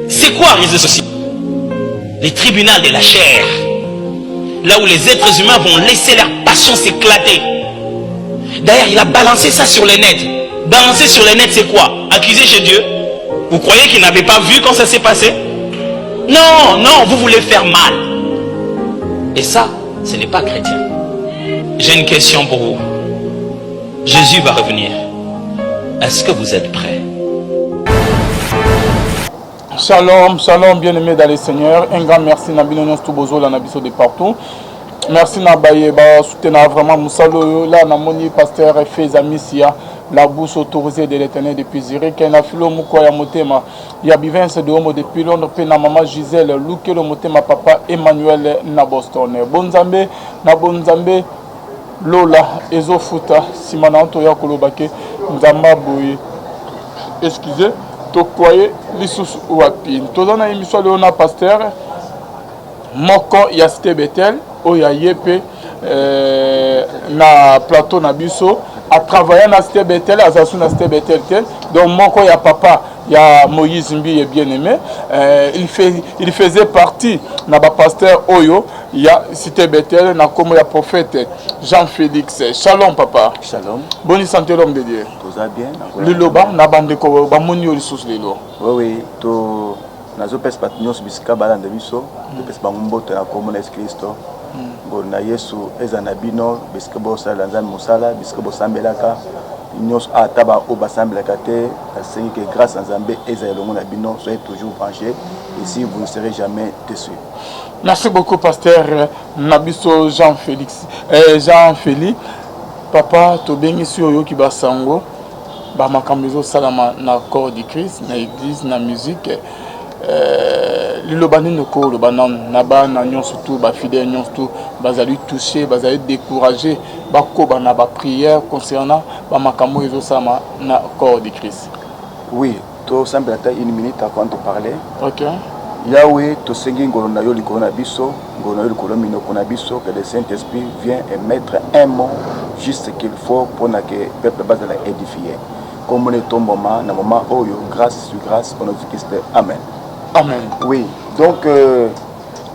C'est quoi réseaux sociaux? Les tribunaux de la chair. Là où les êtres humains vont laisser leur passion s'éclater. D'ailleurs, il a balancé ça sur le net. Balancer sur le net, c'est quoi? Accuser chez Dieu? Vous croyez qu'il n'avait pas vu quand ça s'est passé? Non, non, vous voulez faire mal. Et ça, ce n'est pas chrétien. J'ai une question pour vous. Jésus va revenir. Est-ce que vous êtes prêts? Shalom, shalom, bien-aimés dans le Seigneur. Un grand merci à Binonos Toubozo, la Nabiso de partout. Merci à Baye, soutenir vraiment Moussalo, là, Namoni, pasteur Feza Missia, la bouche autorisée de l'éternel depuis Zurich, et na filo Moukoya Motema, il y a Bivens de Homo depuis Londres, puis na maman Gisèle, Luke le Motema, papa Emmanuel na Boston. Bonzambe, na Bonzambe, Lola, Ezofuta, Simana Antoya Kolobake, Nzamba Boye. Excusez. Tokoye lisusu wapi tozana émission leona pasteur moko ya Cité Bethel oya yepe na plateau na biso a travaillé na Cité Bethel azasu na Cité Bethel donc moko ya papa ya Moïse Mbi bien aimé il faisait partie na ba pasteur oyo ya Cité Bethel na comme ya prophète Jean-Félix. Shalom papa. Shalom. Bonne santé l'homme de Dieu. Tout va bien. Liloba na bande ko ba moni yo lisusu lelo. Oui, to nazo pes patnyos bisika balanda biso, to pes bangomboto ya komona Kristo. Bona Yesu ezana bino bisika bo sala nzambe musala bisika bo sambelaka. Nyos ataba o basambelaka te, c'est que grâce à Nzambe eza elongo na bino, soyez toujours branchés ici vous ne serez jamais déçus. Merci beaucoup pasteur Nabiso Jean-Félix. Jean-Félix papa to bengi si oyo ki basango ba makambezo salama na corps du Christ na église na musique lilobani noko lo banan na ba na nyonso tout ba fidèle nyonso tout bazali touché bazali découragé ba ko ba na ba prière concernant ba makambo ezo salama na corps du Christ. Oui, to semble une minute avant de parler. OK. Yahweh, to sengi ngolo na yo likolo na biso, ngolo na yo likolo minoko na biso, que le Saint-Esprit vient et mettre un mot juste qu'il faut pour que le peuple base la édifier. Comme on est au moment, na moment oh yo grâce sur grâce pour notre Christ. Amen. Amen. Oui. Donc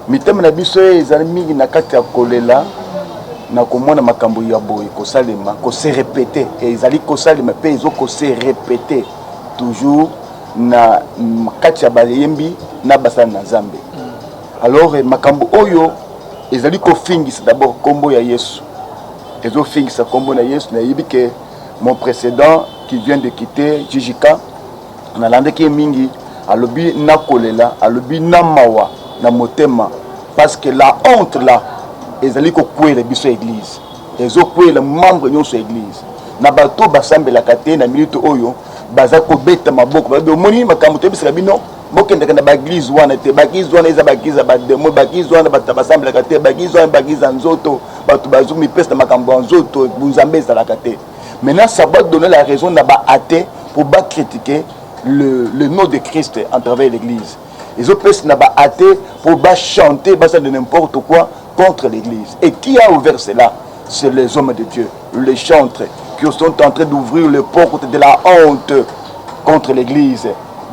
mitem na biso ezali mingi na kati ya kolela na komona makambo ya boye ko salema, ko se répéter et ezali ko salema pe ezo ko se répéter toujours na kati ya bayembi na basana na Nzambe. Alors makambo oyo ezali ko fingisa d'abord kombo ya Yesu. Ezo fingisa kombo na Yesu na yibi que mon précédent qui vient de quitter Jijika na lande ki mingi alobi na kolela alobi na mawa na motema parce que la honte là ezali ko kwela biso église ezo kwela membre nyonso église na bato basambela kate na minute oyo baza ko beta maboko ba moni makambo to bisika bino bokendeka na baglise wana te baglise wana eza baglise ba demo baglise wana batabasambela kate baglise wana baglise nzoto bato bazumi pesa makambo nzoto bunzambe ezalaka te. Maintenant ça va donner la raison na ba athée pour ba critiquer le nom de Christ en travers l'église. Ils ont pris na ba athée pour ba chanter ba de n'importe quoi contre l'église. Et qui a ouvert cela? C'est les hommes de Dieu, les chantres qui sont en train d'ouvrir les portes de la honte contre l'église.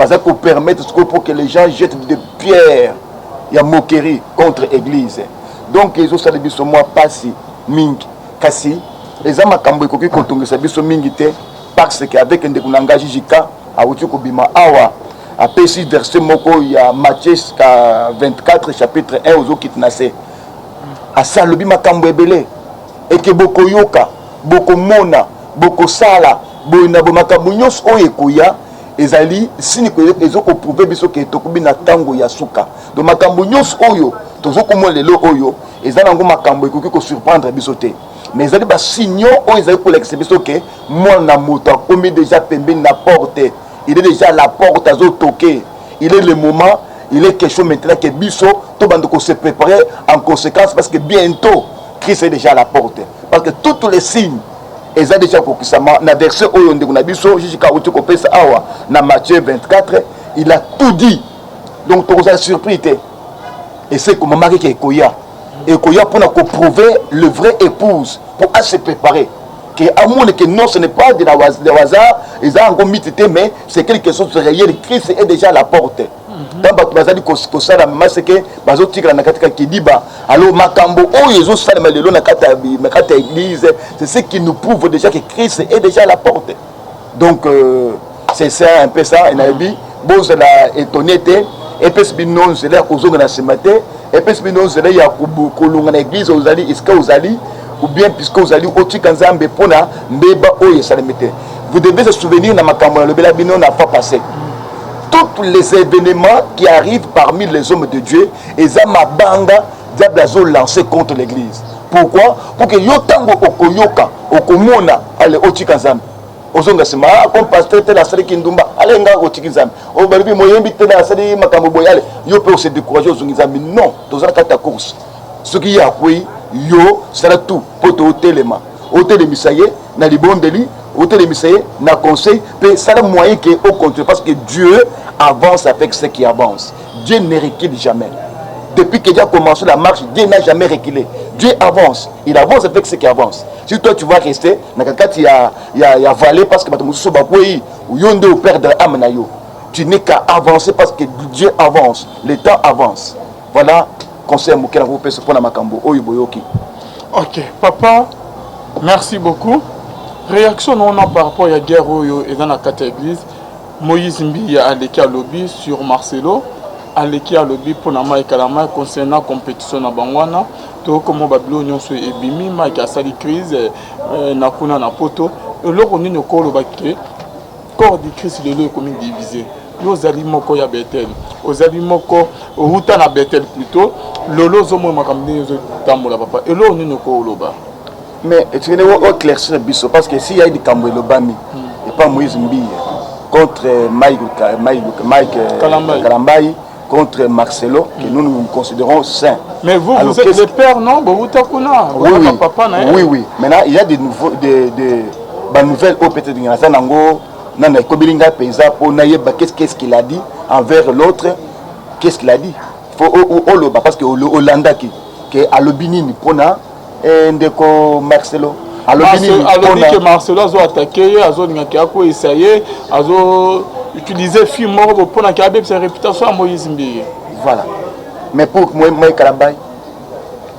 Ça pour permettre pour que les gens jettent des pierres, il y a moquerie contre l'église. Donc ils ont salé biso moi passi ming kasi les ama kambo koki kotonga biso mingi te parce qu'avec un découlanga jika a outi ko bima awa a pesi verset moko ya Matthieu 24 chapitre 1 aux kitnase a salobi makambo ebele et que boko yoka boko mona boko sala boina bo makambo nyos oyo ekoya ezali sini ko ezoko prouver biso ke tokubi na tango ya suka do makambo nyos oyo tozoko mo lelo oyo ezana ngo makambo ekoki ko surprendre biso te mais ezali ba signaux oyo ezali ko l'exhiber biso ke mwana moto akomi déjà pembeni na porte, il est déjà à la porte azo toquer, il est le moment, il est quelque chose maintenant que biso to bande ko se préparer en conséquence parce que bientôt Christ est déjà à la porte parce que tous les signes ils ont déjà kokisama na verset oyo ndeko na biso jusqu'à uti ko pesa awa na Matthieu 24 il a tout dit. Donc tu es surpris et c'est comme Marie qui est koya et koya pour prouver le vrai épouse pour se préparer que amour que non ce n'est pas de hasard ils ont encore mis mais c'est quelque chose de réel. Christ est déjà à la porte. tant bato bazali kosala maseke bazotikala na kati kaka kidiba alors makambo oyo ezosalema lelo na kati ya église c'est ce qui nous prouve déjà que Christ est déjà à la porte. Donc c'est ça un peu ça et nabi bozala étonné te et puis bino zela kozonga na ce matin et puis bino zela ya kolunga na église ozali iska ozali ou bien puisque ozali otika nzambe pona mbeba oyo salemete. Vous devez se souvenir na makambo na lobela bino na fois passé. Tous les événements qui arrivent parmi les hommes de Dieu, ils ont ma banga, diable a lancé contre l'église. Pourquoi? Pour que yotango okoyoka, okomona, allez, otikanzam. Ozonga sema, comme pasteur tel asali kindumba, allez nga otikanzam. O balibi moyembi tel asali makambo boyale, yo peut se décourager ozongizam. Non, tozala kata course. Ce qui y a oui, yo, sera tout, poto otelema. Otelemisaye, na libondeli, otelemisaye, na conseil, mais ça a moyen qui est au contraire, parce que Dieu avance avec ce qui avance. Dieu ne recule jamais. Depuis que Dieu a commencé la marche, Dieu n'a jamais reculé. Dieu avance. Il avance avec ce qui avance. Si toi tu vas rester, il y a valé parce que tu perdre l'âme. Tu n'es qu'à avancer parce que Dieu avance. Le temps avance. Voilà, conseil à Moukela Roupé, ce point à Makambo. Ok, papa, merci beaucoup. Réaction on a par rapport à la guerre et dans la église. Moïse Mbi a allé à lobby sur Marcelo, allé à lobby pour Nama et Kalama concernant la compétition à Bangwana. Tout comme Babylone sur Ebimi, Mike a sali crise, Nakuna na poto. Et là on est au corps corps de Christ le lieu comme divisé. Nous allons ya Bethel, aux alimoko Ruta na Bethel plutôt. Lolo zomo makamne zo tamola papa. Et là on est au corps loba. Mais tu veux éclaircir biso parce que s'il y a des cambo lobami et pas Moïse Mbi contre Mike Kalambaï, contre Marcelo, que nous considérons saints. Mais vous, alors, vous êtes le père, non? Oui, oui. Papa, oui, oui. Maintenant, il y a des nouvelles au peut-être qu'est-ce qu'il a dit envers l'autre. Qu'est-ce qu'il a dit? Parce que Hollanda qui est à l'Obinini, Pona, et Marcelo. Alors que Marcelo a attaqué, a essayé, a utilisé film mort pour sa réputation à Moïse Mbi. Voilà. Mais pour moi, Kalambay.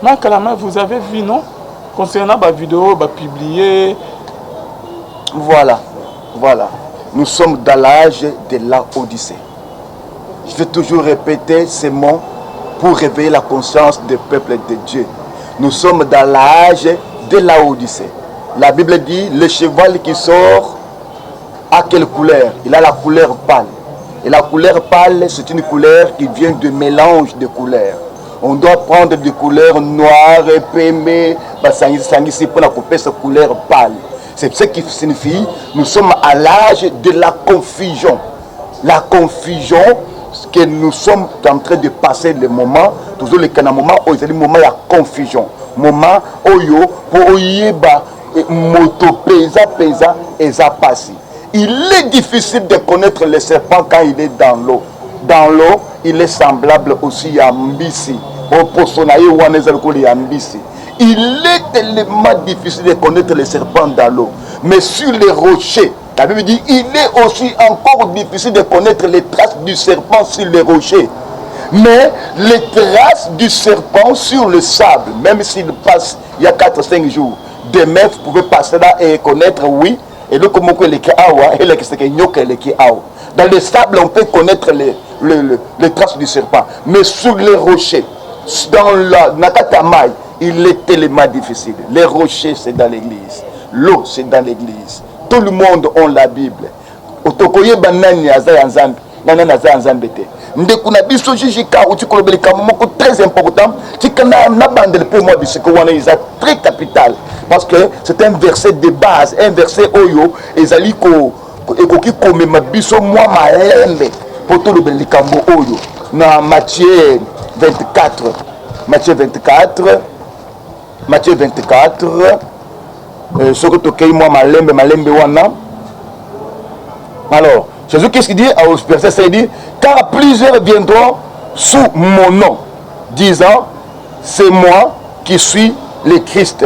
Moi, Kalambay, vous avez vu, non? Concernant ma vidéo, publiée. Voilà. Voilà. Nous sommes dans l'âge de la Odyssée. Je vais toujours répéter ces mots pour réveiller la conscience des peuples de Dieu. Nous sommes dans l'âge de la Odyssée. La Bible dit, le cheval qui sort a quelle couleur? Il a la couleur pâle. Et la couleur pâle, c'est une couleur qui vient de mélange de couleurs. On doit prendre des couleurs noires, pémées, pour la couper cette couleur pâle. C'est ce qui signifie, nous sommes à l'âge de la confusion. La confusion, que nous sommes en train de passer le moment, toujours le moment où il y a le moment de confusion. Moment où il y a moto pesa et ça passe. Il est difficile de connaître le serpent quand il est dans l'eau. Dans l'eau, il est semblable aussi à Mbisi. Il est tellement difficile de connaître le serpent dans l'eau. Mais sur les rochers, la Bible dit, il est aussi encore difficile de connaître les traces du serpent sur les rochers. Mais les traces du serpent sur le sable, même s'il passe il y a 4-5 jours, demain vous pouvez passer là et connaître, oui, et le comment les dans le sable on peut connaître les traces du serpent, mais sur les rochers, dans la Nakatamai, il est tellement difficile. Les rochers c'est dans l'église, l'eau c'est dans l'église, tout le monde a la Bible. Otokoye banani azanzambe, nanana azanzambe te. Ndekuna biso jijika utikolobelika moko très important, tikana na bandel pour moi bisiko wana is très capital parce que c'est un verset de base, un verset oyo ezali ko ekoki komema biso moi malembe pour tout le belikambo oyo na Matthieu 24 soko tokei moi malembe wana. Alors Jésus, qu'est-ce qu'il dit au verset 5, il dit, car plusieurs viendront sous mon nom, disant, c'est moi qui suis le Christ.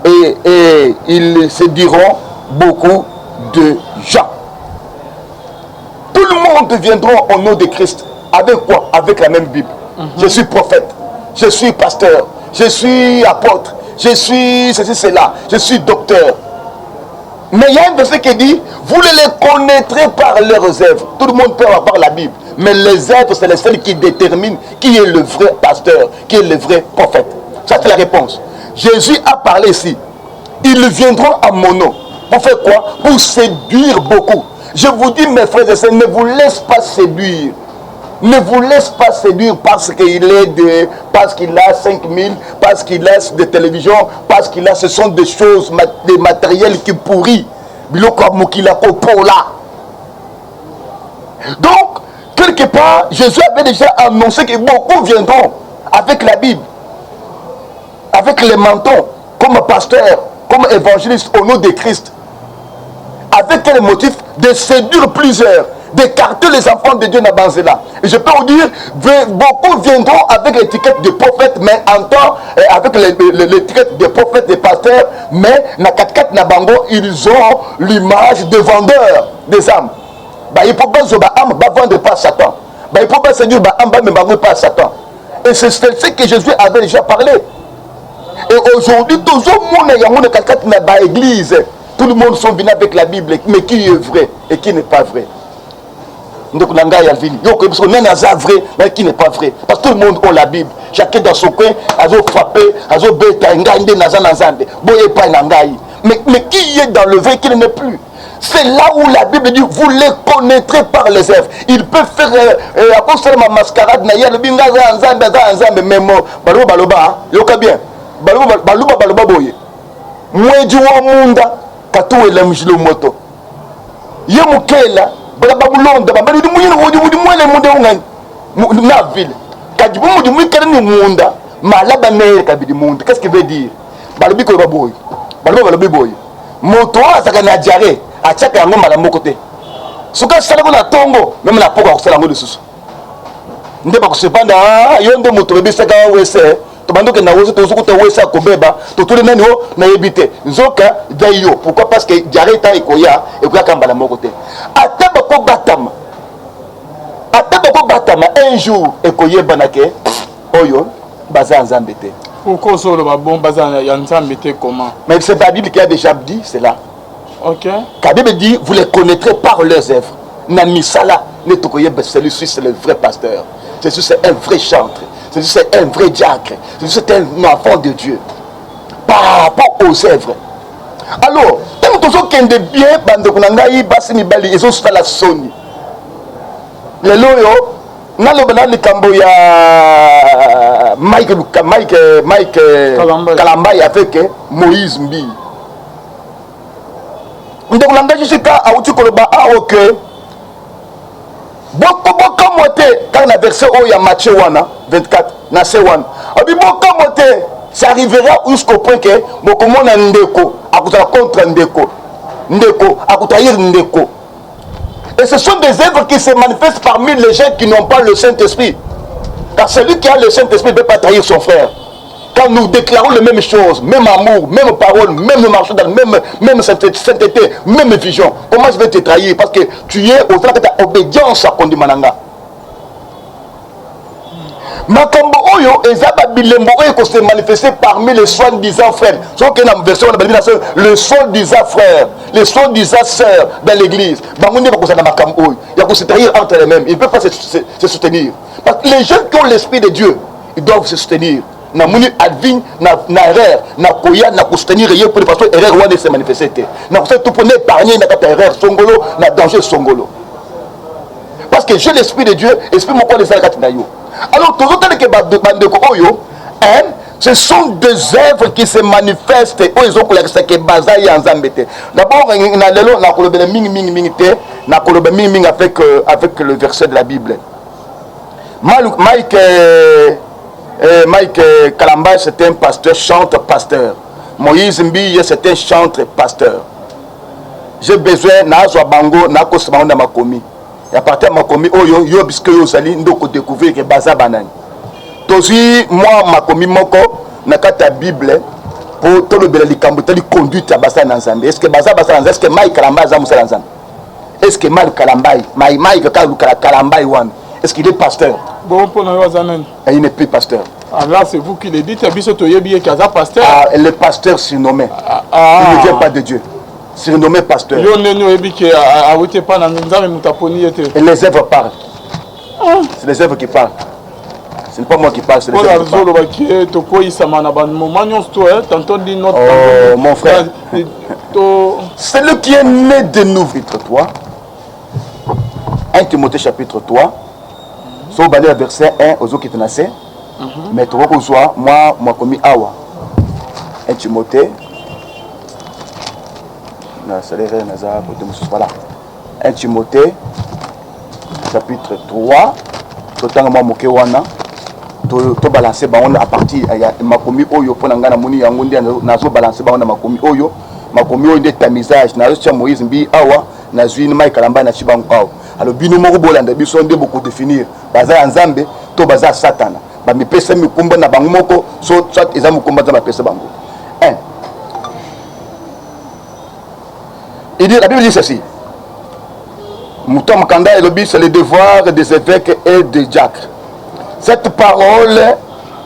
Et ils se diront beaucoup de gens. Tout le monde viendra au nom de Christ. Avec quoi? Avec la même Bible. Je suis prophète, je suis pasteur, je suis apôtre, je suis ceci, cela, je suis docteur. Mais il y a un verset qui dit, vous les connaîtrez par leurs œuvres. Tout le monde peut avoir la Bible. Mais les œuvres, c'est les seules qui déterminent qui est le vrai pasteur, qui est le vrai prophète. Ça, c'est la réponse. Jésus a parlé ici. Ils viendront à mon nom. Pour faire quoi? Pour séduire beaucoup. Je vous dis, mes frères et sœurs, ne vous laisse pas séduire. Ne vous laisse pas séduire parce qu'il parce qu'il a 5000, parce qu'il a des télévisions, parce qu'il a, ce sont des choses, des matériels qui pourrissent. Donc, quelque part, Jésus avait déjà annoncé que beaucoup viendront avec la Bible, avec les mentons, comme pasteur, comme évangéliste au nom de Christ. Avec quel motif? De séduire plusieurs, d'écarter les enfants de Dieu dans Banzela. Et je peux vous dire, beaucoup viendront avec l'étiquette de prophète, mais en temps, avec l'étiquette de prophète, de pasteur, mais na 4-4 na bango, ils ont l'image de vendeurs des âmes. Il ne faut pas vendre pas à Satan. Il ne faut pas séduire mais pas à Satan. Et c'est ce que Jésus avait déjà parlé. Et aujourd'hui, tout le monde est dans l'église. Tout le monde sont venus avec la Bible, mais qui est vrai et qui n'est pas vrai. Donc, on a vrai, mais qui n'est pas vrai. Parce que tout le monde a la Bible. Chacun dans son coin, a frappé, a bêta, mais qui est dans le vrai, qui ne n'est plus. C'est là où la Bible dit, vous les connaîtrez par les œuvres. Il peut faire à cause de ma mascarade, mais katuwela mjilo moto ye mukela bala babulonda babali mwele munde ungani na ville kajibu mudi mwikere ni munda malaba nere kabidi munda. Qu'est-ce qu'il veut dire? Balobi ko baboy balobi boy moto azaka na diarrhée achaka yango mala moko te suka sala ko na tongo même na poko ko sala ngo lisusu nde ba ko sepanda yonde moto bebisaka wese tobandoke na wozo tozukuta wesa kobeba totule nani o na yebite nzoka dayo. Pourquoi? Parce que diarrhée ekoya kambala moko te ataba ko batama un jour ekoyeba nake oyo baza nzambe te. Pourquoi ça le bon baza ya nzambe te comment? Mais c'est la Bible qui a déjà dit cela. OK. La Bible dit vous les connaîtrez par leurs œuvres. Namisala ne tokoyeba, celui-ci c'est le vrai pasteur. Celui-ci c'est un vrai chantre. C'est un vrai diacre. C'est un enfant de Dieu. Par rapport aux œuvres. Alors, tant que vous avez bien, ils ont fait la soni. Les loyaux, nous avons le Camboya Mike Kalambay avec Moïse Mbi. Nous avons jusqu'à Aoutukoloba ok. Beaucoup moté quand la verset où il y a Matthieu 24 na C1 abi beaucoup moté ça arrivera jusqu'au point que beaucoup monde ndeko akutala contre ndeko akutaïr ndeko. Et ce sont des œuvres qui se manifestent parmi les gens qui n'ont pas le Saint-Esprit, car celui qui a le Saint-Esprit ne peut pas trahir son frère. Quand nous déclarons les mêmes choses, même amour, même parole, même marche dans même sainteté, même vision, comment je vais te trahir? Parce que tu es au travers de ta obédience à Kondimananga. Makambo oyo ezaba bilembo oyo ko se manifester parmi les soi-disant frères. Sauf que dans la version on a dit le soi-disant frère, les soi-disant sœurs dans l'église. Bangonde ba ko sa na makambo oyo. Ya ko se trahir entre les mêmes. Ils ne peuvent pas se soutenir. Parce que les gens qui ont l'esprit de Dieu, ils doivent se soutenir. Na muni advigne na erreur na koya na ko soutenir ye pour parce que erreur wana se manifester. Na ko se tout pour épargner na kata erreur songolo na danger songolo. Parce que j'ai l'esprit de Dieu, esprit mon corps les salakati na yo. Alors, ce sont des œuvres qui se manifestent. D'abord, avec le verset de la Bible. Mike Kalambay, c'est un pasteur, chantre pasteur. Moïse Mbi, c'est un chantre pasteur. J'ai besoin de bango, na makomi. Et à partir de ma commis, yo bisque yo sali ndoko découvrir que baza banani. Tozi moi ma commis moko na kata Bible pour tout le bel likambo tali conduite à basa nanzambe. Est-ce que baza nanzambe? Est-ce que Mike Kalambay za musala nanzambe? Est-ce que Mike Kalambay, Mike Kalambay wan? Est-ce qu'il est pasteur? Bon, pour nous, Et il n'est plus pasteur. Ah, là, c'est vous qui le dites. Pasteur. Ah, le pasteur surnommé. Il ne vient pas de Dieu. Surnommé pasteur. Et les œuvres parlent. C'est les œuvres qui parlent. Ce n'est pas moi qui parle, c'est les œuvres qui parlent. Oh, mon frère. Celui qui est né de nouveau, chapitre 3. 1 Timothée chapitre 3. Sur le verset 1 aux autres qui tenaient. Mais tu vois, moi, commis Awa. 1 Timothée. Voilà. 1 Timothée chapitre 3. Total moi moké wana. To balancer à partir ma commis oyo pour ngana moni yango ndi nazo balancer na makomi oyo nde tamisage nazo tia Moïse mbi awa na zuini mai kalamba na chibango awa. Alors bino moko bolanda biso nde beaucoup définir baza ya nzambe to baza satana ba mipesa mikumba na bango moko soit eza mukumba za mapesa bango. Il dit, la Bible dit ceci. Mouton Kanda et Lobi, c'est le devoir des évêques et des diacres. Cette parole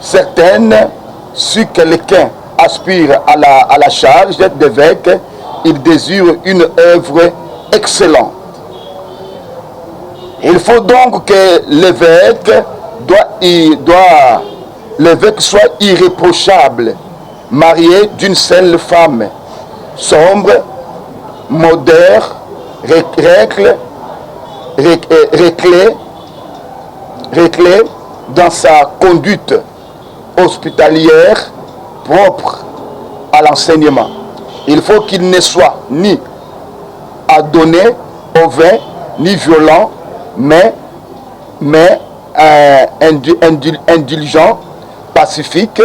certaine, si quelqu'un aspire à la charge d'évêque, il désire une œuvre excellente. Il faut donc que l'évêque soit irréprochable, marié d'une seule femme, sombre, modère, réclé dans sa conduite hospitalière propre à l'enseignement. Il faut qu'il ne soit ni adonné au vin, ni violent, mais indulgent, pacifique,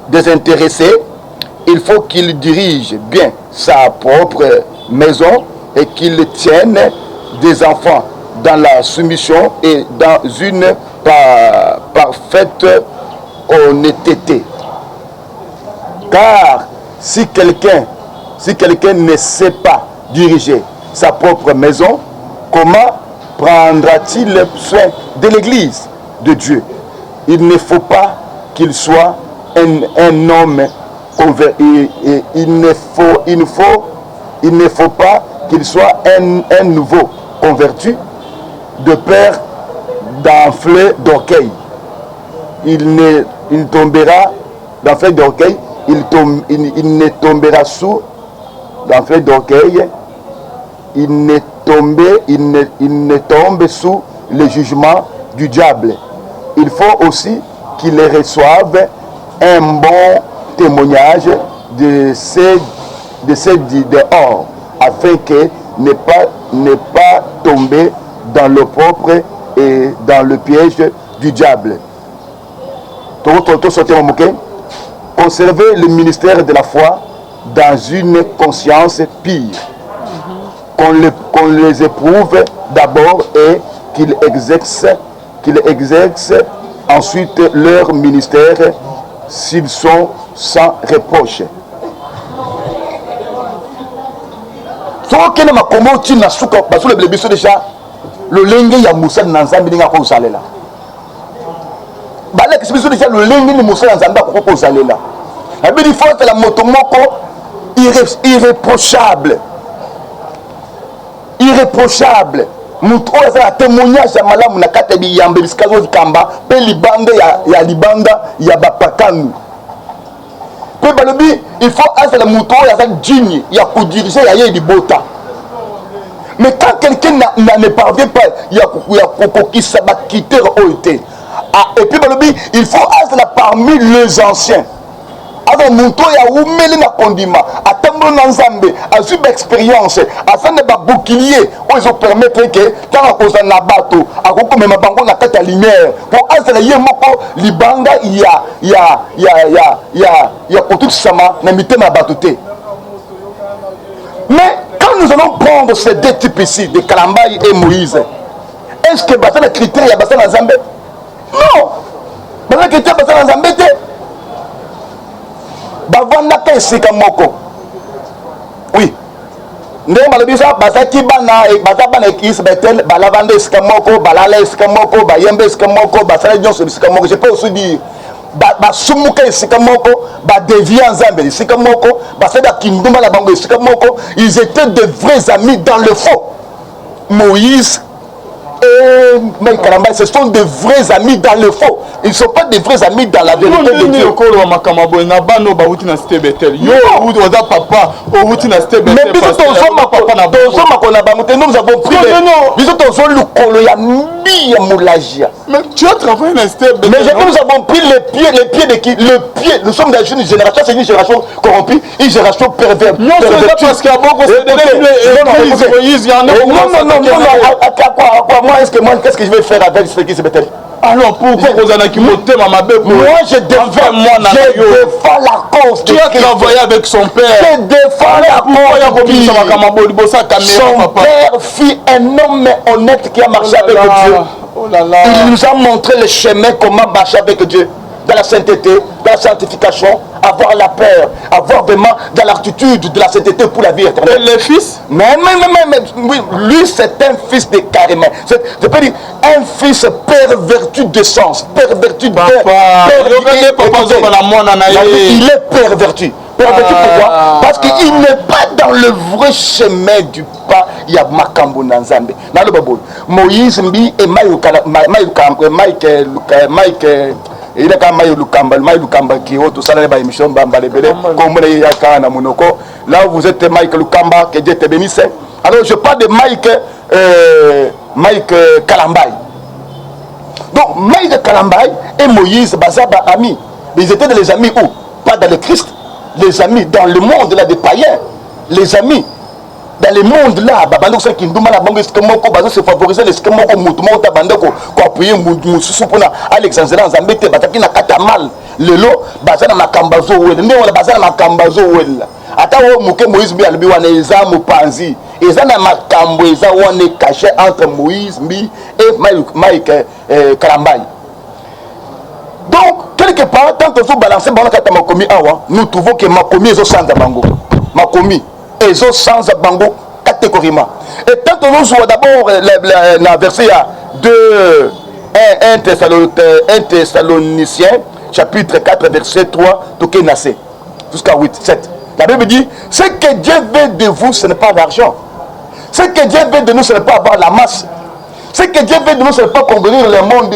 désintéressé. Il faut qu'il dirige bien sa propre maison et qu'il tienne des enfants dans la soumission et dans une parfaite honnêteté. Car si quelqu'un ne sait pas diriger sa propre maison, comment prendra-t-il soin de l'église de Dieu? Il ne faut pas qu'il soit un homme converti. Il ne faut pas qu'il soit un nouveau converti de peur d'enfler d'orgueil. Il tombera d'enfler d'orgueil. Il ne tombera sous d'enfler d'orgueil. Il ne tombe sous le jugement du diable. Il faut aussi qu'il reçoive un bon témoignage de ces dehors, afin que ne pas tomber dans le propre et dans le piège du diable. Conserver le ministère de la foi dans une conscience pure. Qu'on les éprouve d'abord et qu'ils exercent ensuite leur ministère s'ils sont sans reproche. Soki na makomo tina suka basule blebiso déjà le lenge ya Musa na Nzambe ninga ko salela. Bala kisibiso déjà le lenge ni Musa na Nzambe ko salela. Abidi forte la moto moko irréprochable. Irréprochable. Mutu oza la témoignage ya malamu na kata bi yambe biskazo zikamba pe libanda ya libanda ya bapakanu. Pe balobi il faut assez la mutu oza digne ya ko diriger ya libota. Mais quand quelqu'un ne parvient pas ya kokokisa ba quitter oité. Ah, et puis balobi il faut assez la parmi les anciens. Avant mutu ya umeli na kondima atambo na Nzambe azu expérience afin de ba bouclier où ils ont permettre que tant cause na bato akoko mema bango na kata lumière pour azala ye moko libanga ya kotu sama na mitema bato te. Mais quand nous allons prendre ces deux types ici de Kalambai et Moïse, est-ce que basa na critère ya basa na Nzambe? Non. Basa critère basa na Nzambe te. Bavanda esika moko. Oui. ndenge balobi ça bazaki bana ekisi betel balavanda esika moko balala esika moko bayembe esika moko basala nyonso esika moko. Je peux aussi dire basumuka esika moko badevia nzambe esika moko basala kindumba na bango esika moko. Ils étaient de vrais amis dans le faux. Moïse et Maï Kalamba, ce sont de vrais amis dans le faux. Ils ne sont pas des vrais amis dans la vérité de Dieu. Mais biso nous avons pris mais tu as travaillé dans mais nous avons pris les pieds de qui? Le pied, nous sommes dans une génération, c'est une génération corrompue, une génération perverse. Non, parce qu'il y a beaucoup non, est-ce que moi, qu'est-ce que je vais faire avec ce qui se mettait? Alors pourquoi vous en avez monté ma bébé? Moi je défends la cause. Tu as travaillé avec son père. Je défends la cause. Son père fit un homme honnête qui a marché avec Dieu. Il nous a montré le chemin comment marcher avec Dieu. Dans la sainteté, dans la sanctification, avoir la peur, avoir vraiment dans l'attitude de la sainteté pour la vie éternelle. Et le fils? Mais oui, lui c'est un fils de carrément. Je peux dire un fils perverti de sens, perverti de... Il est perverti. Perverti pourquoi? Parce qu'il n'est pas dans le vrai chemin du pas. Il y a Makambo Nanzambe. Moïse Mbi et Mike il est quand même Lukamba qui est tout ça dans l'émission Bambalebele comme il y a quand Monoko. Là vous êtes Mike Lukamba, que Dieu te bénisse. Alors je parle de Mike Kalambay. Donc Mike Kalambay et Moïse Bazaba amis. Mais ils étaient des amis où? Pas dans le Christ. Les amis dans le monde là des païens. Les amis dans le monde là, babando ça qui nduma la bango eskamoko bazo se favoriser l'eskamoko mutumo ta bandako ko appuyer mususu pona Alexandre Nzambete bataki na kata mal lelo bazana makambazo wele nde wala bazana makambazo wele ata wo muke Moïse bi albi wana eza mupanzi eza na makambo eza wana caché entre Moïse Mbi et Mike Kalambay. Donc quelque part tant que vous balancez bana kata makomi awa nous trouvons que makomi ezo sanda bango makomi ezo sans bango catégoriquement. Et tant que nous jouons d'abord la verset 2 1 Thessaloniciens chapitre 4 verset 3 jusqu'à 8 7. La Bible dit ce que Dieu veut de vous ce n'est pas l'argent. Ce que Dieu veut de nous ce n'est pas avoir la masse. Ce que Dieu veut de nous ce n'est pas conquérir le monde.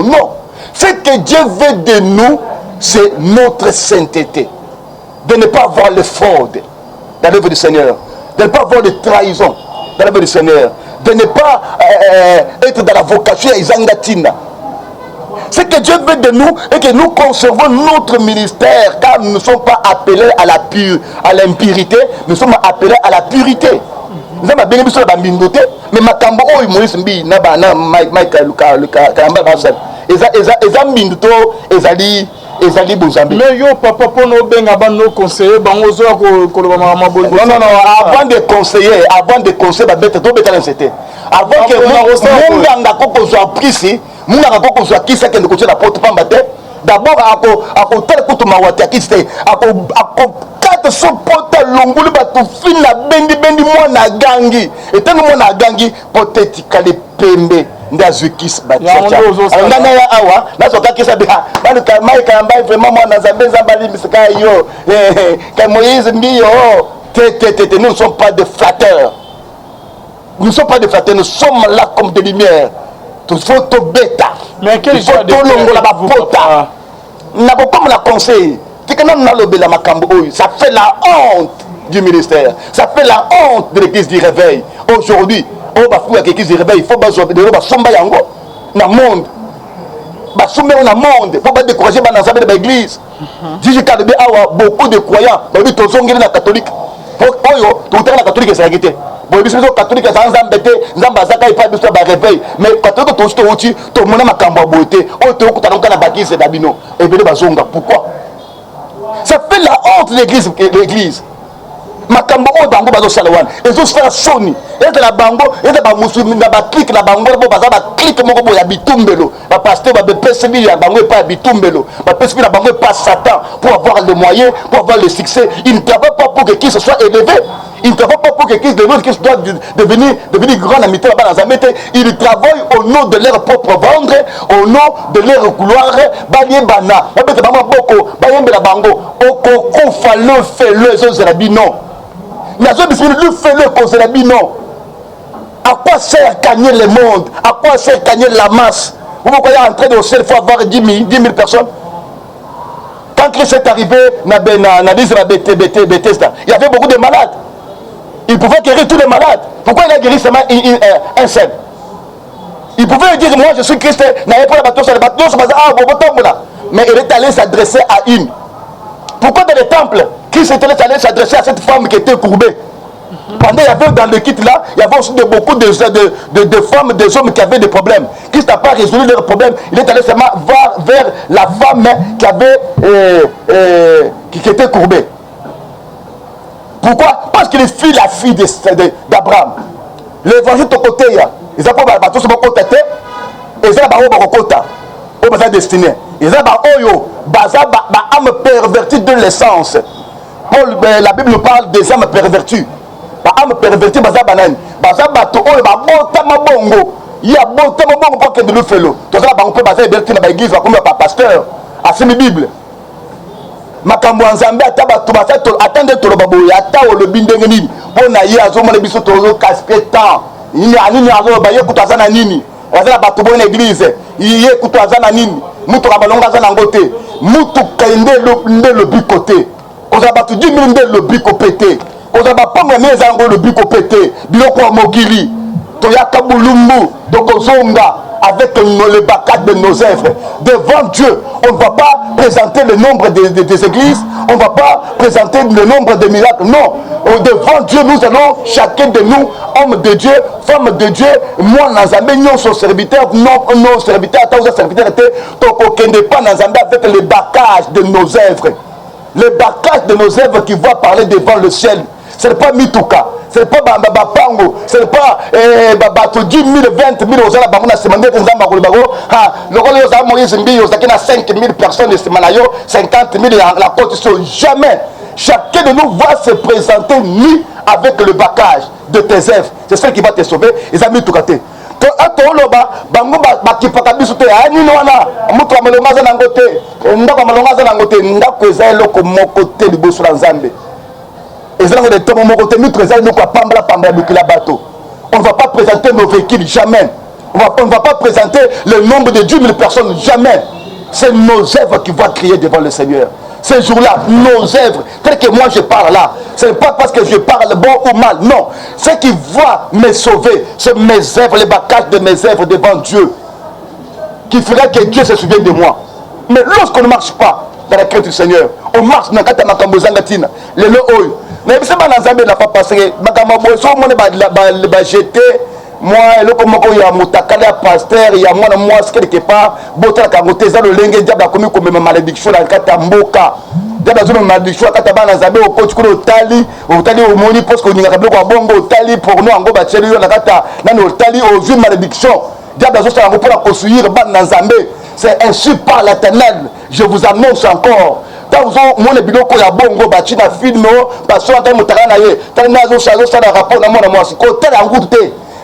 Non. Ce que Dieu veut de nous c'est notre sainteté. De ne pas avoir le fraude dans l'œuvre du Seigneur, de ne pas avoir de trahison dans l'œuvre du Seigneur, de ne pas être dans la vocation à Isangatina. Ce que Dieu veut de nous et que nous conservons notre ministère, car nous ne sommes pas appelés à l'impurité, nous sommes appelés à la purité. Nous avons bien besoin de mindoter, mais ma cambo oh Moïse Mbi na ba na Mike Kalamba Basel. Eza mindoto ezali Bozambi. Mais yo papa pour nos benga bano conseiller bango zo ko non avant de conseiller ba bête to bête c'était avant que munganga koko zo aprisi munganga koko zo akisa ke ndiko la porte pamba te d'abord ako tel kutu mawati akiste ako kata so porte longulu ba to fina bendi mwana gangi etano mwana gangi potetikale pembe ndazukis bachacha ngana ya awa nasoka kisa bia bali ka mai ka mbai vraiment mwana zambe zambali misika yo ka Moïse Mbi nous ne sommes pas des flatteurs. Nous ne sommes pas des flatteurs, nous sommes là comme des lumières. Tout faut to bêta. Mais quel genre de longo la bapota. Na comme la conseil. Ça fait la honte du ministère. Ça fait la honte de l'église du réveil. Aujourd'hui, on va faire l'église du réveil. Il faut pas jouer de yango dans le monde. Dans le monde. Il ne faut pas décourager dans l'église. Beaucoup de croyants. La catholique. Tout le catholique est arrêté. Bon, les catholiques sont embêtés, ils ont pas de réveil. Mais quand on est tout le monde a un beauté. On est en bâtisse d'Abino. Et bien, pourquoi? Ça fait la honte de l'église. makambo oyo bango bazosala wana ezosala soni ezala bango eza bamusulmi na baklike na bango bo baza baklike moko boya bitumbelo bapaster bapesi bili ya bango epa ya bitumbelo bapesi bili na bango epa Satan pour avoir les moyens, pour avoir le succès. Il ne travaille pas pour que qui se soit élevé. Il ne travaille pas pour que qui doit devenir grand amitié là-bas dans un métier. Il travaille au nom de leur propre ventre, au nom de leur couloir. Balie bana, babete bama boko, bayembe la bango, oko falo fait-le zerabi non. Nazo bismi le fait-le ko zerabi non. À quoi sert gagner le monde? À quoi sert gagner la masse? Vous voyez en train de seul fois avoir 10 000 personnes. Quand Christ est arrivé, il y avait beaucoup de malades. Il pouvait guérir tous les malades. Pourquoi il a guéri seulement un seul? Il pouvait dire, moi je suis Christ, mais il est allé s'adresser à une. Pourquoi dans le temple, Christ est allé s'adresser à cette femme qui était courbée? Pendant il y avait dans le kit là, il y avait aussi beaucoup de femmes, des hommes qui avaient des problèmes. Christ n'a pas résolu leurs problèmes. Il est allé seulement vers la femme qui avait qui était courbée. Pourquoi? Parce qu'il est la fille d'Abraham. L'évangile de côté, ils ont pas tous côté et ils ont pas au destiné. Ils ont âme pervertie de l'essence. La Bible nous parle des âmes perverties. Âme pervertie baza banane baza bato oyo babota mabongo ya bota mabongo pour que de le faire to ça bango pe baza liberté na ba église ba comme ba pasteur asimi bible makambo nzambe ata bato baza to attendre to baboya ata o lobi ndenge nini pona ye azomona biso to casse temps nini anini azo ba ye kutaza na nini azala bato bona église ye kutaza na nini mutu kabalonga za na ngote mutu kainde le bikote ko za bato 10 000 nde le bikopete. On a pas mené le bico pété, biloko mokili, toyaka bulumbu, tokozonga avec le bacat de nos œuvres. Devant Dieu, on ne va pas présenter le nombre des églises, on ne va pas présenter le nombre de miracles. Non, devant Dieu, nous allons, chacun de nous, homme de Dieu, femme de Dieu, moi, Nazambe, nous sommes serviteurs, nos serviteurs, tant que serviteurs étaient, donc pas Nazambe avec le bacage de nos œuvres. Le bacage de nos œuvres qui va parler devant le ciel. Ce n'est pas Mitouka, ce n'est pas Bapango, ce n'est pas 10 000, 20 000 aux Arabes, on a demandé que nous avons le 5 000 personnes, 50 000 la constitution. Jamais. Chacun de nous va se présenter nu avec le bacage de tes œuvres. C'est ce qui va te sauver. Ils ont mis tout côté. On ne va pas présenter nos véhicules, jamais. On ne va pas présenter le nombre de 10 000 personnes, jamais. C'est nos œuvres qui vont crier devant le Seigneur. Ces jours-là, nos œuvres, tel que moi je parle là, ce n'est pas parce que je parle bon ou mal, non. Ce qui va me sauver, c'est mes œuvres, les bagages de mes œuvres devant Dieu, qui fera que Dieu se souvienne de moi. Mais lorsqu'on ne marche pas dans la crainte du Seigneur, on marche dans la Makambozangatina, le oil. Mais c'est pas dans Zambé n'a pas passé. Makamabo, so mon ba jeté. Moi, le comme il y a Moutakala pasteur, il y a moi ce quelque part. Bota kamote za le lenge diable comme comme malédiction dans kata mboka. Diable zo malédiction kata bana Zambé au coach ko tali au moni parce que ninga kablo ko bongo tali pour nous ngo ba tcheli yo na kata nani au tali au jeu malédiction. Diable zo ça pour construire bana Zambé. C'est ainsi par l'Éternel. Je vous annonce encore. Quand vous avez des biloko ya bongo bati na film parce que tant mutaka na ye tant nazo ça rapport na moi c'est côté la route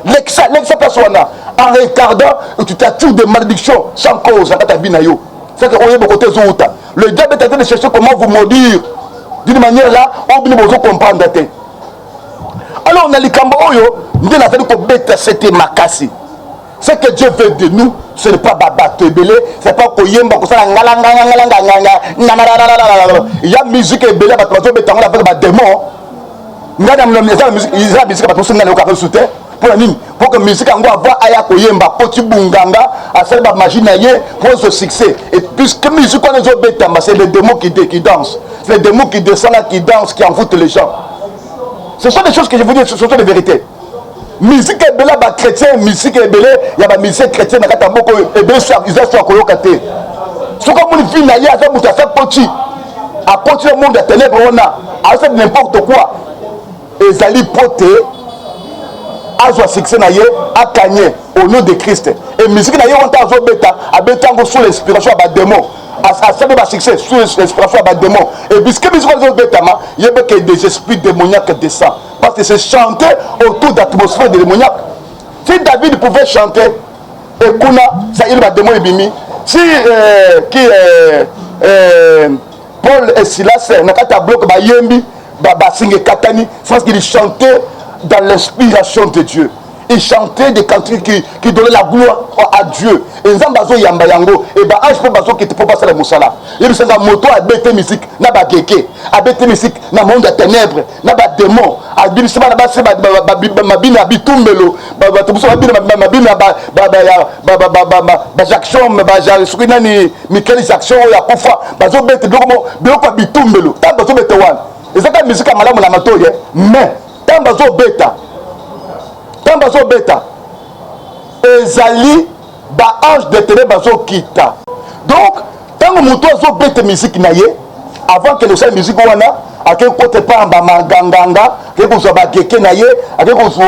l'exa personne en regardant tu t'attires des malédictions sans cause à ta binayo c'est que oye côté zouta le diable est en train de chercher comment vous maudire d'une manière là on bien vous comprendre. Alors on a les kambo oyo nous na tali ko beta c'était makasi. Ce que Dieu veut de nous, ce n'est pas babato belé, ce n'est pas koyemba ko sala il y a musique belé ba tozo betango la avec ba démon. Ngana mnameza musique, il y a musique ba tozo ngana ko soute pour la mine, pour que musique ngo avoir aya koyemba poti bunganga à celle ba magie na ye pour ce succès. Et puisque musique on les obétamba, c'est les démons qui dansent, c'est les démons qui descendent qui dansent, qui envoûtent les gens. Ce sont des choses que je vous dis, ce sont des vérités. Musique est belle, chrétien, musique est belle, il y a des musique chrétienne, il y a des musique ils ont fait ce qu'on vit, il y a des gens qui ont fait petit. À partir du monde des ténèbres, on a fait n'importe quoi. ezali pote azwa succès na ye akanye au nom de Christ et musique na ye on ta zo beta abetango sous l'inspiration ya ba démon asali ba succès sous l'inspiration ya ba démon et puisque musique zo beta ma yebe que des esprits démoniaques descendent parce que c'est chanter autour d'atmosphère démoniaque. Si David pouvait chanter et kuna ça il va démon ebimi si Paul et Silas nakata bloc ba yembi ba singe katani parce qu'il chantait dans l'inspiration de Dieu. Il chantait des cantiques qui donnaient la gloire à Dieu. Et les ambazo yamba yango et ba ange bazo qui te peut passer le musala. Il me semble moto a bête musique na ba geke, a bête musique na monde de ténèbres, na ba démon, a bi sema na ba se ba mabina bitumbelo, ba to so ba mabina ba Jackson ba sukina ni Michael Jackson ya kufa, bazo bête biloko bitumbelo. Ta bazo bête wan. Et ça ta musique malamu na matoye, mais ta bazo beta Tambazo beta ezali ba ange de ténèbres bazo kita. Donc tant muto zo beta musique na ye avant que le sa musique wana ake côté pa ba manganganga ke ko zo ba geke na ye ake ko zo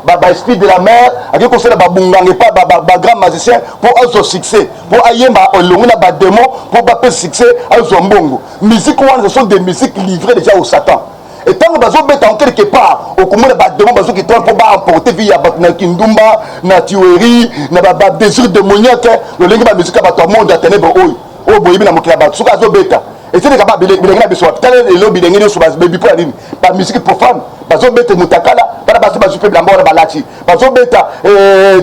ba esprit de la mer ake ko so ba bungange pa ba grand magicien pour avoir succès pour ayemba olongo na ba démon pour ba pe succès azo mbongo. Musique wana ce sont des musiques livrées déjà au Satan. Et tant que bazo beta en quelque part au commun ba demande bazo qui tente pour emporter via na kindumba na tuerie na ba désir démoniaque le lengi ba musique ba to monde à ténèbres o boyibi na mokila ba suka zo beta et c'est ka ba bilengi na biso tala le lobi bilengi no suba baby pour nini ba musique profane bazo beta mutakala para baso ba super blamba ba lati bazo beta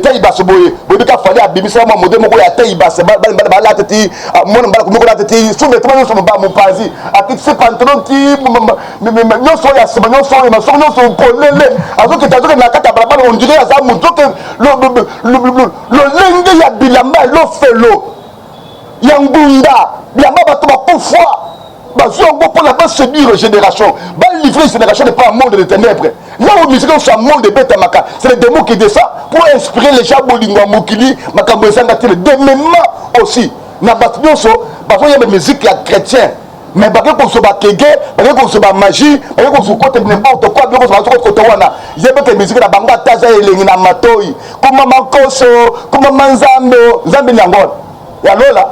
tayi baso boye bobi ka fali abimisa mo modemo ko ya tayi baso ba lati ti mona ba ko lati ti sube to no so ba mo pazi akit se pantalon ti no so ya sema no so ma so no so polele azoke tazoke na kata barabara on dirait ça mo que le lenge ya bilamba lo felo yangunda bilamba bato ba kufwa bazongo pour la séduire génération va livrer génération n'est pas un monde de ténèbres là où musique c'est un monde de bête maka c'est le démon qui descend pour inspirer les gens bolingwa mokili makambo ezanga tele demain aussi na batnyonso bazo ya musique ya chrétien mais bako ko so ba kege bako ko so ba magie bako ko so côté n'importe quoi bako so ba côté wana yebe que musique na banga taza elengi na matoi kuma makoso kuma manzambo nzambe nyangona ya lola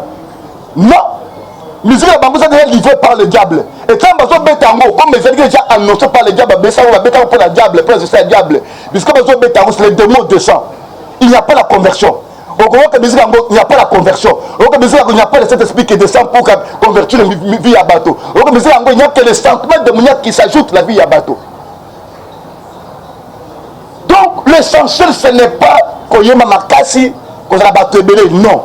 non. Musique à Bambousa est livrée par le diable. Et quand Bazo Betango, comme les églises déjà annoncé par le diable, Bessa ou Betango pour le diable, pour le diable, puisque Bazo Betango, c'est le démon descend. Il n'y a pas la conversion. Au Congo, il n'y a pas la conversion. Au Congo, il n'y a pas le Saint-Esprit qui descend pour convertir la vie à bateau. Au Congo, il n'y a que les sentiments démoniaques qui s'ajoutent à la vie à bateau. Donc, l'essentiel, ce n'est pas qu'on y ait Mamakasi, qu'on a bateau belé, non.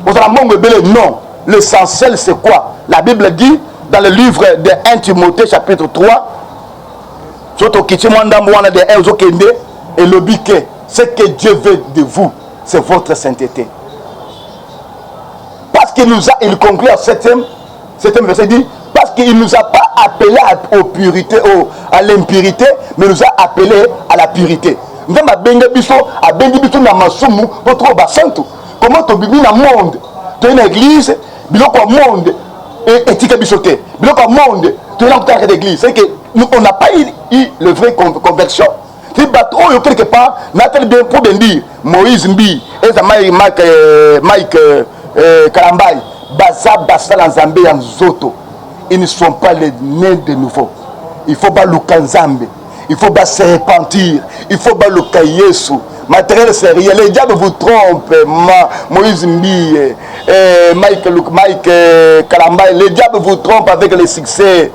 Qu'on a mongo belé, non. L'essentiel, c'est quoi? La Bible dit dans le livre de 1 Timothée, chapitre 3, et le biquet, ce que Dieu veut de vous, c'est votre sainteté. Parce qu'il nous a, il conclut à 7e verset, dit, parce qu'il ne nous a pas appelés à l'impurité, mais nous a appelés à la purité. Comment tu vis dans le monde? Tu es une église, biloko monde et éthique bisoté. Biloko monde, tu es dans une église. C'est que nous on n'a pas eu le vrai conversion. Si bateau quelque part, n'attend bien pour bien dire Moïse Mbi et Mike Kalambay, Baza Basala Nzambe Zoto. Ils ne sont pas les nés de nouveau. Il faut pas Lukanzambe. Il faut pas se repentir. Il faut pas le Yesu. Matériel sérieux. Les diables vous trompent. Moïse Mbi, Mike Kalambay. Les diables vous trompent avec les succès.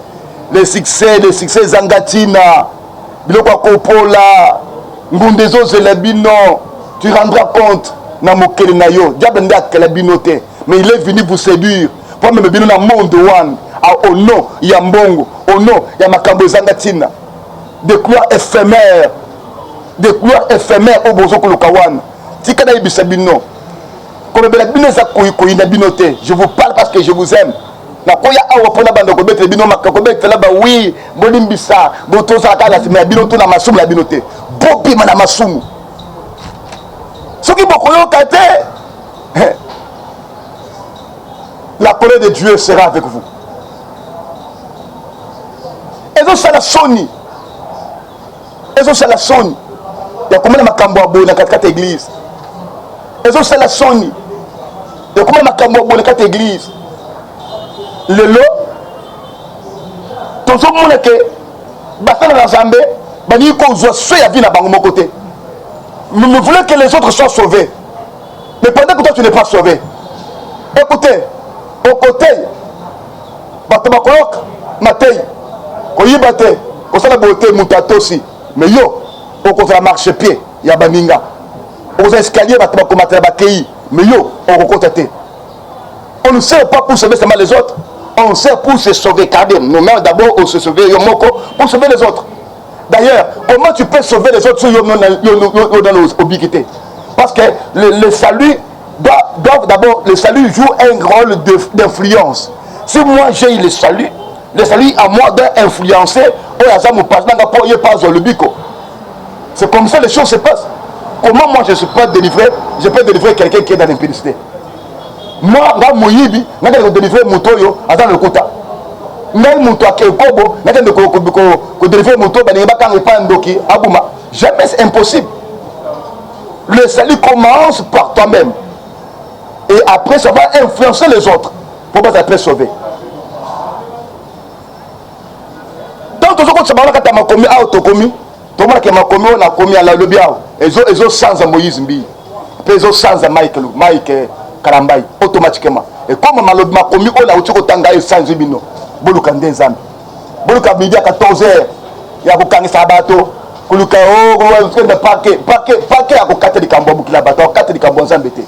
Les succès Zangatina. Biloko Kopola. Ngundezo Zelabino. Tu rendras compte. Namokele Nayo. Diable n'a que la binoté. Mais il est venu vous séduire. Pour me venir dans le monde one. Au nom, il y a Mbongo. Au nom, il y a Makambo Zangatina. Des couleurs éphémères. Des couleurs éphémères au Bozo Kolokawan. Si quand il y a bino. Comme je vous parle parce que je vous aime. Oui, Bolimbisa, Boto Sakala, mais Binoto na Masumu la binoté. Bopi mana Masumu. Ce qui est kate, la colère de Dieu sera avec vous. Et donc, ça la Sony. Ezo sala soni. Ya komona makambo ya boye na kati église. Ezo sala soni. Ya komona makambo ya boye na kati église. Lelo tozo mona ke basala na Nzambe bani ko zo so ya vie na bango mon côté. Nous voulons que les autres soient sauvés. Mais pendant que toi tu n'es pas sauvé. Écoutez, au côté bato bakolok matei koyiba te kosala beauté mutato aussi. Mais yo okozala marche pied ya baninga. Okozala escalier bato bakomatela bakei. Mais yo okokota te. On ne sert pas pour sauver seulement les autres. On sert pour se sauver. Car nous-mêmes d'abord on se sauver pour sauver les autres. D'ailleurs, comment tu peux sauver les autres dans nos ubiquités? Parce que le salut doit d'abord, le salut joue un rôle d'influence. Si moi j'ai le salut à moi doit influencer. C'est comme ça les choses se passent. Comment moi je ne suis pas délivré? Je peux délivrer quelqu'un qui est dans l'impudicité. Moi, je vais délivrer mon toyo dans le kota. Jamais c'est impossible. Le salut commence par toi-même. Et après, ça va influencer les autres pour être sauvé. Tant que tu as commis autocommis, tu as commis à la lobby, ils ont sans Moïse Mbi, ils ont sans Mike Karambai, automatiquement. Et comme ma commis, on a eu sans Zibino. Boluka ndenzambe boluka midi à 14h ya kokangisa bato kuluka kwenda pake ya kokata likambo bukila bato kokata likambo nzambe te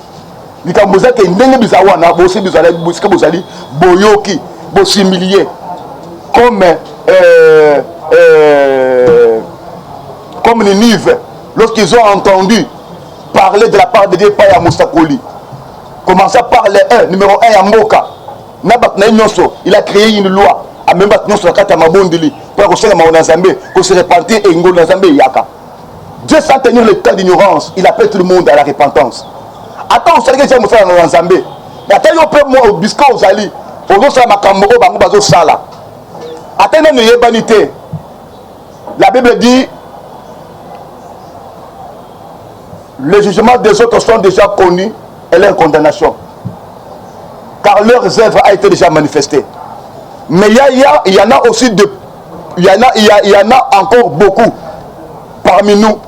likambo zake ndenge bizawa na bosi bizala busika bozali boyoki bosimilier comme Ninive lorsqu'ils ont entendu parler de la part de Dieu par ya Moustakoli, commençant par le 1 numéro 1 ya Mboka. Il a créé une loi à même pour se repentir et Dieu sans tenir le temps d'ignorance, il appelle tout le monde à la repentance. Attends, vous savez que j'ai montré dans Nzambe. Attends, il y a un biscuit aux alliés. La Bible dit les jugements des autres sont déjà connus et leur condamnation. Car leurs œuvres a été déjà manifestées. Mais il y en a aussi il y en a encore beaucoup parmi nous.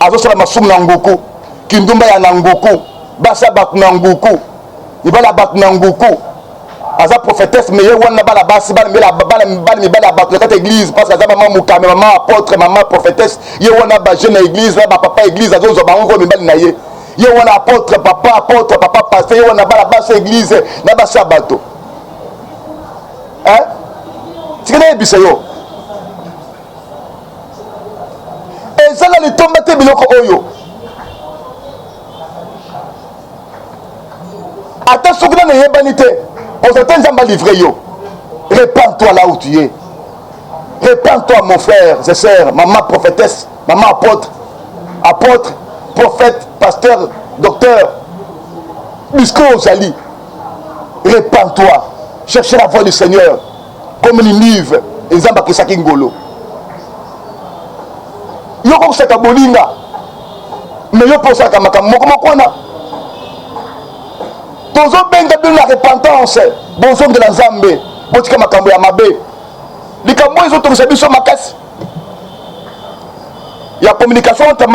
Azosala masum nangoku, kindumba ya nangoku, basa bak nangoku, ibala bak nangoku. Aza prophétesse mais wana bala basi bala bak la église parce que aza maman mukame, maman apôtre, maman prophétesse, ye wana ba jeune église, ba papa église azozo bango mibali na ye. Ye wana apôtre papa pasteur, ye wana bala basa église na basa bato. Hein? Tikene bisayo. Ezala li tomba te biloko oyo. Ata sokuna na yebani te. On s'attend à livrer yo. Répands-toi là où tu es. Répands-toi mon frère, ses sœurs, maman prophétesse, maman apôtre, prophète, pasteur, docteur. Jusqu'au Zali. Répands-toi. Cherchez la voix du Seigneur. Comme Ninive et Zambakisaki Ngolo. Yoko seka bolinga. Mais yo posa kamaka mokomokona. Tozo benga de la repentance. Bonjour de la Zambé. Botika makambo ya mabe. Likambo ezo tongisa biso makasi. Il y a communication entre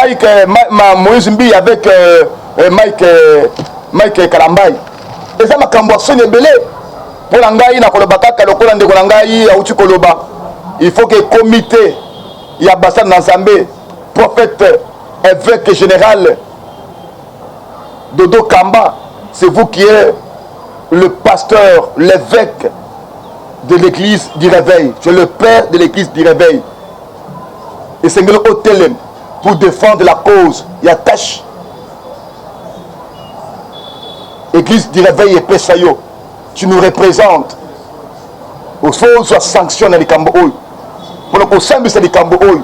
Moïse Mbi avec Mike Karambai. Et ça makambo sonne belé. Pour l'angaï na kolobaka kalokola ndeko langaï ya uti koloba. Il faut que comité ya Bassan Nzambe, prophète, évêque général Dodo Kamba, c'est vous qui êtes le pasteur, l'évêque de l'église du réveil. Tu es le père de l'église du réveil. Et c'est le hôtel pour défendre la cause. Il y a tâche. Église du réveil et Pesayo. Tu nous représentes. Il faut que soit sanctionné les Camboul. Pour le conseil c'est les Camboul.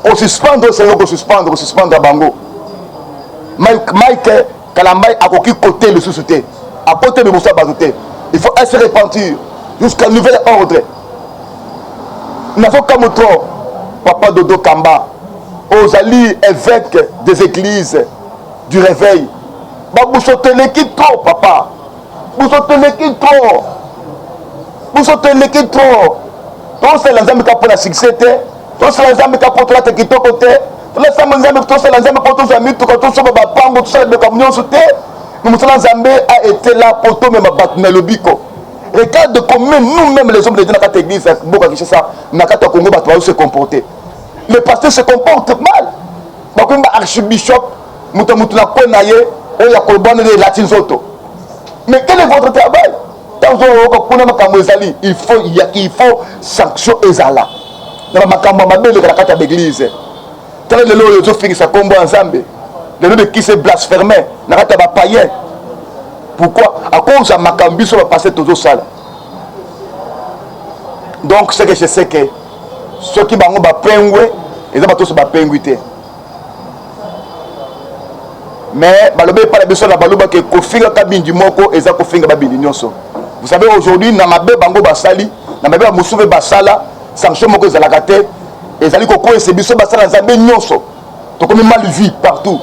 On suspendre, c'est on suspendre à Bango. Mike Kalambay a aucun côté le sous-souté. À côté de Moussa Bazoté. Il faut se repentir jusqu'à nouvel ordre. nazo comme trop papa Dodo Kamba aux alliés évêques des églises du réveil babusoteleki trop papa busoteleki trop busoteleki trop tosala nzambe ka mpona succès te tosala nzambe ka mpo tolata kitoko te tosala nzambe mpo tozwa mituka tosoba bapango tosala biloko nyonso te mais mosala nzambe a été là pour tomema bato na lobiko. Regarde comment nous-mêmes les hommes de Dieu dans cette église na kati ya Congo bato se comporter. Le pasteur se comporte mal. Bakomi ba archbishop muta na kona ye oyo ya kolbana de latin zoto. Mais quel est votre travail? Il faut sanction ezala. Dans makambo mabele na kati ya l'église. Tala lelo yo zo finisa kombo ensemble. Lelo de qui se blasphémer na kati ya ba païen. Pourquoi? À cause de makambi sur le passé toujours ça. Donc ce que je sais que ceux qui vont ba pengwe ils ont tous ba penguité. Mais balobe pas la besoin na baloba que kofinga kabindi moko eza kofinga babindi nyonso. Vous savez aujourd'hui na mabe bango basali na mabe ba musuve basala sanction moko ezala kate ezali koko ese biso basala nzambe nyonso. To comme mal vie partout.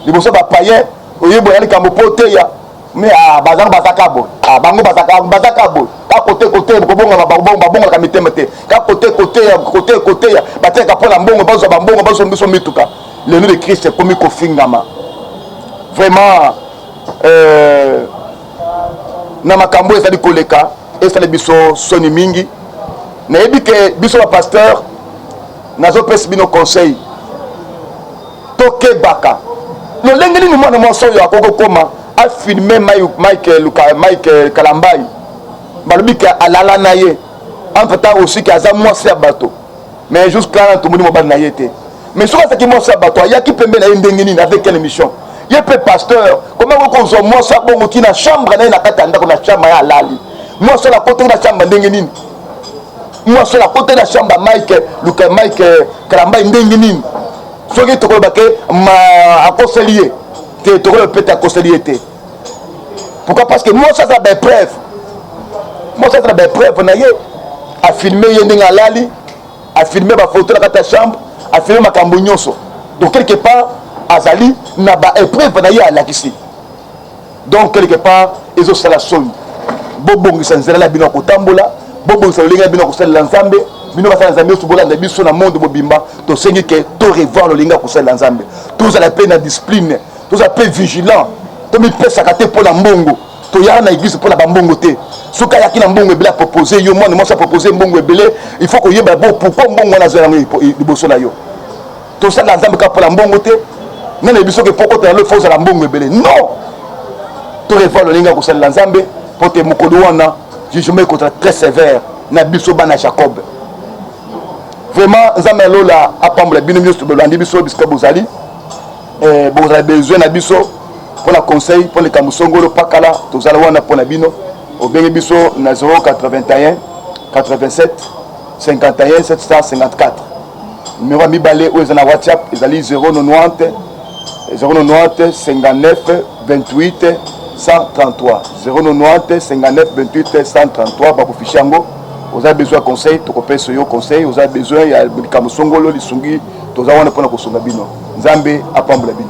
Les bosso ba païen oyebo yali kampote ya mais bazang bazakabo bango bazakabo ka côté kobonga babonga ka mitemete ka côté ya bateka pona mbongo bazo mbiso mituka le nom de Christ est comme kofingama vraiment na makambo ezali koleka esale biso soni mingi na yebi ke biso ba pasteur nazo pesi bino conseil toke baka le lengeli ni mwana moso ya kokoma a filmé Mike Kalambai balobi ka alala na ye entre temps aussi ka za mwasi ya bato mais jusqu'à là tout le monde mobile na yete mais sur ça qui mwasi ya bato ya ki pembe na ndenge nini avec quelle émission ye pe pasteur comment ko zo mwasi bongo ki na chambre na kata ndako na chambre ya alali mwasi la côté na chambre ndenge nini mwasi la côté na chambre Mike Kalambai ndenge nini soki to ko ba ke ma akoselier te to ko peut akoselier. Pourquoi? Parce que moi ça c'est des preuves. Moi ça c'est des preuves na ye a filmer yending alali, a filmer ba photo na ta chambre, a filmer makambo nyonso. Donc quelque part azali na ba épreuve na ye ala kisi. Donc quelque part ezo sala soni. Bobongisa nzela la bino kotambola, bobongisa linga bino kosala nzambe, bino basala nzambe so bolanda biso na monde bobimba, to sengi ke to revoir le linga kosala nzambe. Tous à la peine na discipline, tous à peine vigilant. Tomi pesa kate pour la mbongo to ya na église pour la mbongo te soka ya kina mbongo ebele proposer yo moi ça proposer mbongo ebele il faut que yeba bon pourquoi mbongo na zela liboso na yo to ça la nzambe ka pour la mbongo te nana biso ke poko te le force la mbongo ebele non to revoir le linga ko sala la nzambe pour te mokolo wana jugement contre très sévère na biso bana Jacob vraiment nzambe lola apambola bino nyonso bolandi biso biska bozali bozali besoin na biso pour le conseil, pour les Kamusongolo, Pakala, tous à la pour la bino, au Bénébiso, na 081 87 51 754. Numéro Mibalé, où ils ont WhatsApp, ils ont 090 59 28 133. 090 59 28 133, Bako Fichango. Vous avez besoin de conseil, tu peux payer conseil, vous avez besoin, il y a le Kamusongolo, les Sungi, tous à la pour la Kosonga Bino. Zambé, Apamble Bino.